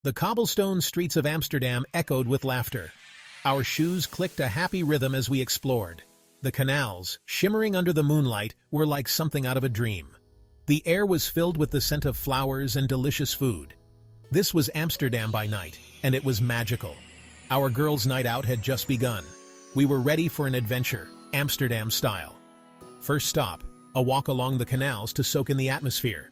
The cobblestone streets of Amsterdam echoed with laughter. Our shoes clicked a happy rhythm as we explored. The canals, shimmering under the moonlight, were like something out of a dream. The air was filled with the scent of flowers and delicious food. This was Amsterdam by night, and it was magical. Our girls' night out had just begun. We were ready for an adventure, Amsterdam style. First stop, a walk along the canals to soak in the atmosphere.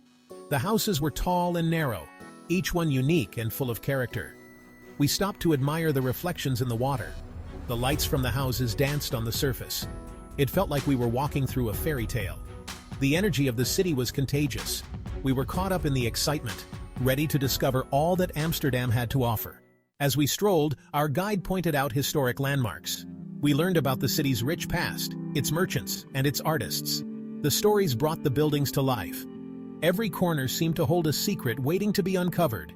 The houses were tall and narrow, each one unique and full of character. We stopped to admire the reflections in the water. The lights from the houses danced on the surface. It felt like we were walking through a fairy tale. The energy of the city was contagious. We were caught up in the excitement, ready to discover all that Amsterdam had to offer. As we strolled, our guide pointed out historic landmarks. We learned about the city's rich past, its merchants, and its artists. The stories brought the buildings to life. Every corner seemed to hold a secret waiting to be uncovered.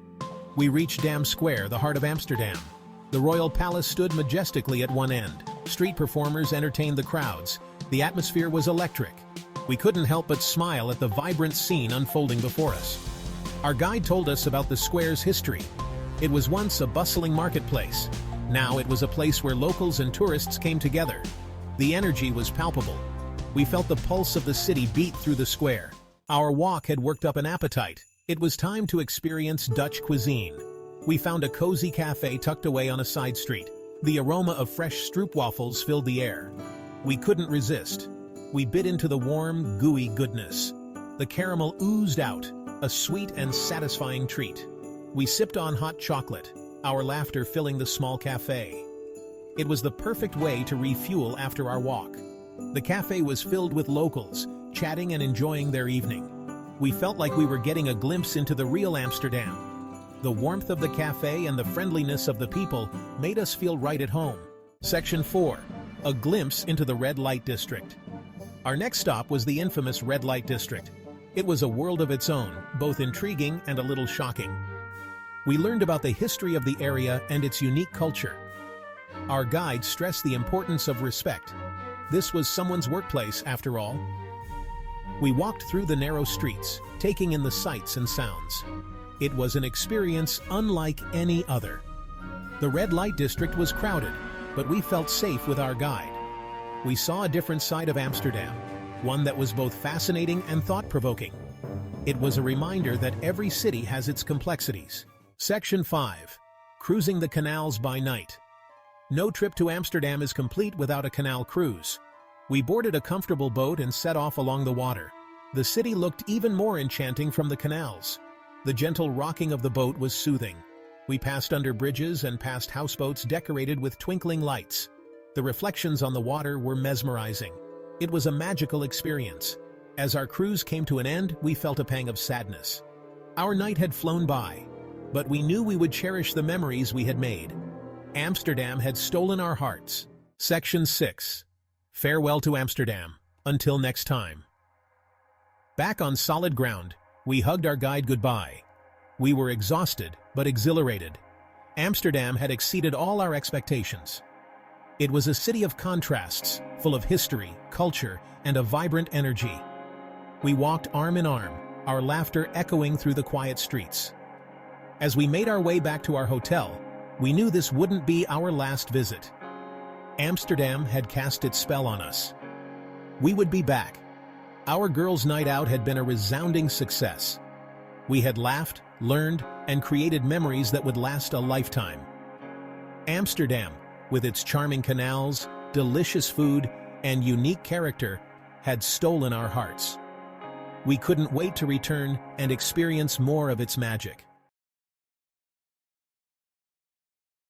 We reached Dam Square, the heart of Amsterdam. The royal palace stood majestically at one end. Street performers entertained the crowds. The atmosphere was electric. We couldn't help but smile at the vibrant scene unfolding before us. Our guide told us about the square's history. It was once a bustling marketplace. Now it was a place where locals and tourists came together. The energy was palpable. We felt the pulse of the city beat through the square. Our walk had worked up an appetite. It was time to experience Dutch cuisine. We found a cozy cafe tucked away on a side street. The aroma of fresh stroopwafels filled the air. We couldn't resist. We bit into the warm, gooey goodness. The caramel oozed out, a sweet and satisfying treat. We sipped on hot chocolate, our laughter filling the small cafe. It was the perfect way to refuel after our walk. The cafe was filled with locals, chatting and enjoying their evening. We felt like we were getting a glimpse into the real Amsterdam. The warmth of the cafe and the friendliness of the people made us feel right at home. Section 4. A glimpse into the red light district. Our next stop was the infamous red light district. It was a world of its own, both intriguing and a little shocking. We learned about the history of the area and its unique culture. Our guide stressed the importance of respect. This was someone's workplace, after all. We walked through the narrow streets, taking in the sights and sounds. It was an experience unlike any other. The red light district was crowded, but we felt safe with our guide. We saw a different side of Amsterdam, one that was both fascinating and thought-provoking. It was a reminder that every city has its complexities. Section 5. Cruising the canals by night. No trip to Amsterdam is complete without a canal cruise. We boarded a comfortable boat and set off along the water. The city looked even more enchanting from the canals. The gentle rocking of the boat was soothing. We passed under bridges and past houseboats decorated with twinkling lights. The reflections on the water were mesmerizing. It was a magical experience. As our cruise came to an end, we felt a pang of sadness. Our night had flown by, but we knew we would cherish the memories we had made. Amsterdam had stolen our hearts. Section 6. Farewell to Amsterdam. Until next time. Back on solid ground, we hugged our guide goodbye. We were exhausted, but exhilarated. Amsterdam had exceeded all our expectations. It was a city of contrasts, full of history, culture, and a vibrant energy. We walked arm in arm, our laughter echoing through the quiet streets. As we made our way back to our hotel, we knew this wouldn't be our last visit. Amsterdam had cast its spell on us. We would be back. Our girls' night out had been a resounding success. We had laughed, learned, and created memories that would last a lifetime. Amsterdam, with its charming canals, delicious food, and unique character, had stolen our hearts. We couldn't wait to return and experience more of its magic.